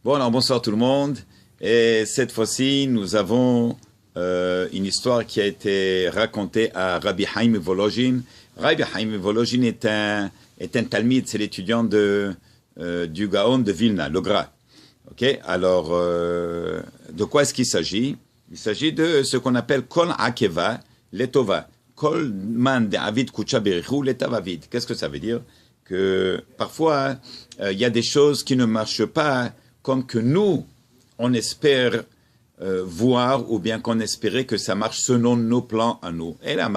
Bon, alors bonsoir tout le monde. Et cette fois-ci, nous avons une histoire qui a été racontée à Rabbi Haim Volozhin. Rabbi Haim Volozhin est un talmide, c'est l'étudiant du Gaon de Vilna, le Gras. Ok. Alors, de quoi est-ce qu'il s'agit? Il s'agit de ce qu'on appelle Kol Akeva Letova. Kol Man de Avid Kucha Berichu Letavavid. Qu'est-ce que ça veut dire? Que parfois, il y a des choses qui ne marchent pas comme que nous, on espère voir, ou bien qu'on espérait que ça marche selon nos plans à nous. Et là,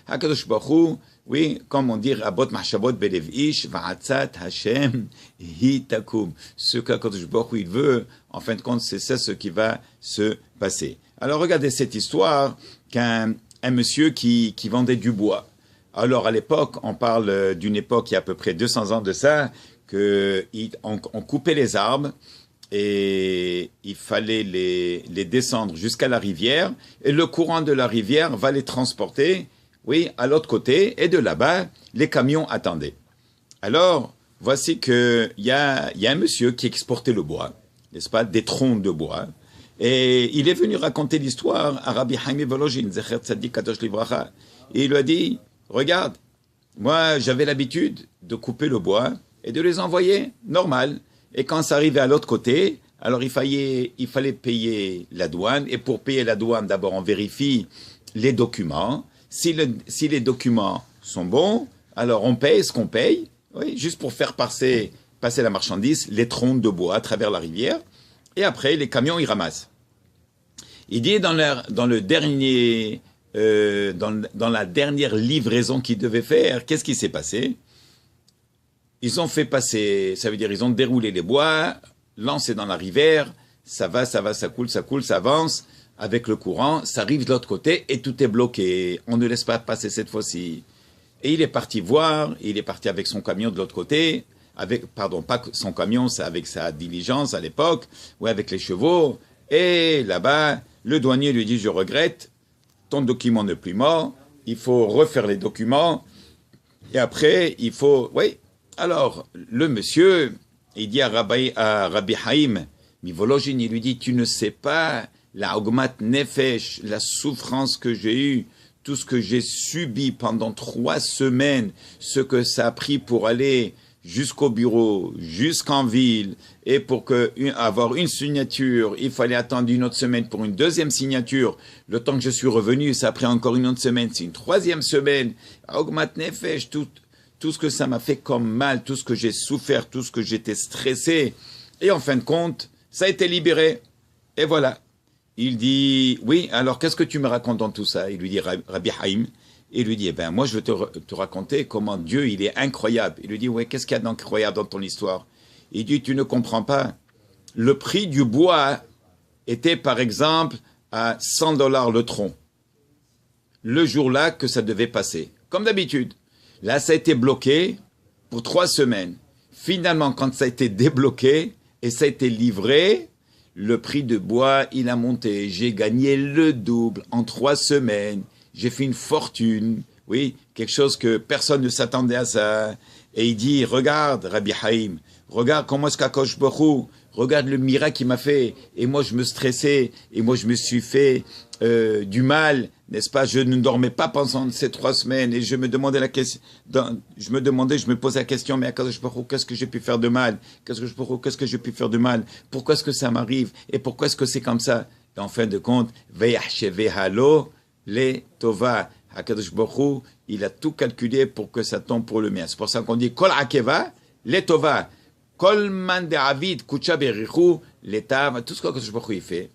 HaKadosh Baruch Hu, oui, comme on dit, Rabot Mahshavot Belev Ish, Va'atzat Hashem Hi Takum. Ce qu'HaKadosh Baruch Hu il veut, en fin de compte, c'est ça ce qui va se passer. Alors regardez cette histoire qu'un monsieur qui vendait du bois. Alors à l'époque, on parle d'une époque il y a à peu près 200 ans de ça, qu'on coupait les arbres, et il fallait les descendre jusqu'à la rivière, et le courant de la rivière va les transporter, oui, à l'autre côté, et de là-bas, les camions attendaient. Alors, voici qu'il y a un monsieur qui exportait le bois, n'est-ce pas, des troncs de bois, et il est venu raconter l'histoire à Rabbi Haim Volozhin, Zecher Tzadik Kadosh Livracha, et il lui a dit, regarde, moi j'avais l'habitude de couper le bois et de les envoyer, normal. Et quand ça arrivait à l'autre côté, alors il fallait payer la douane. Et pour payer la douane, d'abord on vérifie les documents. Si les documents sont bons, alors on paye ce qu'on paye, oui, juste pour faire passer la marchandise, les troncs de bois à travers la rivière. Et après, les camions, ils ramassent. Il dit dans la dernière livraison qu'ils devaient faire, qu'est-ce qui s'est passé? Ils ont fait passer, ça veut dire ils ont déroulé les bois, lancé dans la rivière, ça coule, ça avance avec le courant, ça arrive de l'autre côté et tout est bloqué. On ne laisse pas passer cette fois-ci. Et il est parti voir, il est parti avec son camion de l'autre côté, pas son camion, c'est avec sa diligence à l'époque, ou avec les chevaux. Et là-bas, le douanier lui dit, je regrette, ton document n'est plus mort, il faut refaire les documents, et après, il faut... Oui. Alors, le monsieur, il dit à Rabbi Haim, Volozhin, il lui dit, tu ne sais pas la ogmat nefesh, la souffrance que j'ai eue, tout ce que j'ai subi pendant 3 semaines, ce que ça a pris pour aller jusqu'au bureau, jusqu'en ville, et pour avoir une signature, il fallait attendre une autre semaine pour une deuxième signature. Le temps que je suis revenu, ça a pris encore une autre semaine, c'est une 3e semaine. Ogmat nefesh, tout ce que ça m'a fait comme mal, tout ce que j'ai souffert, tout ce que j'étais stressé. Et en fin de compte, ça a été libéré. Et voilà. Il dit, oui, alors qu'est-ce que tu me racontes dans tout ça? Il lui dit, Rabbi Haim. Il lui dit, eh ben, moi je vais te raconter comment Dieu, il est incroyable. Il lui dit, ouais, qu'est-ce qu'il y a d'incroyable dans ton histoire? Il dit, tu ne comprends pas. Le prix du bois était, par exemple, à $100 le tronc. Le jour-là que ça devait passer. Comme d'habitude. Là, ça a été bloqué pour 3 semaines. Finalement, quand ça a été débloqué et ça a été livré, le prix de bois, il a monté. J'ai gagné le double en 3 semaines. J'ai fait une fortune. Oui, quelque chose que personne ne s'attendait à ça. Et il dit, regarde, Rabbi Haim, regarde comment est-ce qu'Akadosh Baruch Hu, regarde le miracle qu'il m'a fait. Et moi, je me stressais. Et moi, je me suis fait du mal. N'est-ce pas? Je ne dormais pas pendant ces 3 semaines et je me posais la question, mais Akadosh Baruch Hu, qu'est-ce que j'ai pu faire de mal? Qu'est-ce que j'ai pu faire de mal? Pourquoi est-ce que ça m'arrive? Et pourquoi est-ce que c'est comme ça? Et en fin de compte, Veyachshevehalo le tova. Akadosh Baruch Hu, il a tout calculé pour que ça tombe pour le bien. C'est pour ça qu'on dit Kol akeva le tova. Kol man de avid kucha berichu le tav. Tout ce qu'Akadosh Baruch Hu il fait,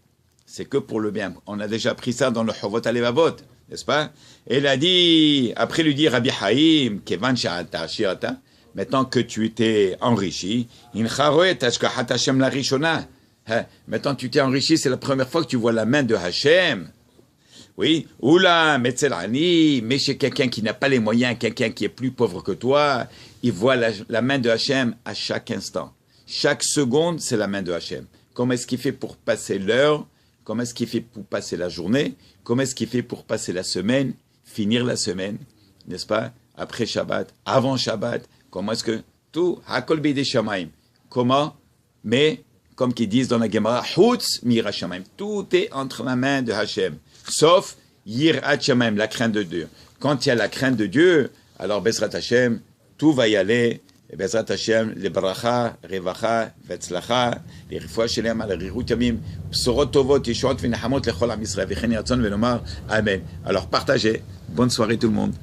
c'est que pour le bien. On a déjà pris ça dans le Chovot Alevavot, n'est-ce pas? Et il a dit, après lui dit Rabbi Haim, Kevan Sha'ata Shirata, maintenant que tu t'es enrichi, maintenant tu t'es enrichi, c'est la première fois que tu vois la main de Hachem. Oui, oula, Metzelani, mais chez quelqu'un qui n'a pas les moyens, quelqu'un qui est plus pauvre que toi, il voit la main de Hachem à chaque instant. Chaque seconde, c'est la main de Hachem. Comment est-ce qu'il fait pour passer l'heure? Comment est-ce qu'il fait pour passer la journée? Comment est-ce qu'il fait pour passer la semaine? Finir la semaine, n'est-ce pas? Après Shabbat, avant Shabbat. Comment est-ce que tout? Hakol b'yedei shamayim. Comment? Mais comme qu'ils disent dans la Gemara, Hutz mir Hashamayim. Tout est entre la main de Hashem, sauf Yirat Shamayim, la crainte de Dieu. Quand il y a la crainte de Dieu, alors Bezrat Hashem, tout va y aller. Et Bezrat Hashem, les bracha, revacha, vetzlacha, les refoua shelem, al rirut yamim, bsorot tovot, yeshuot v'nechamot lechol am Yisrael, v'chen yatzon v'nomar, amen. Alors partagez. Bonne soirée tout le monde.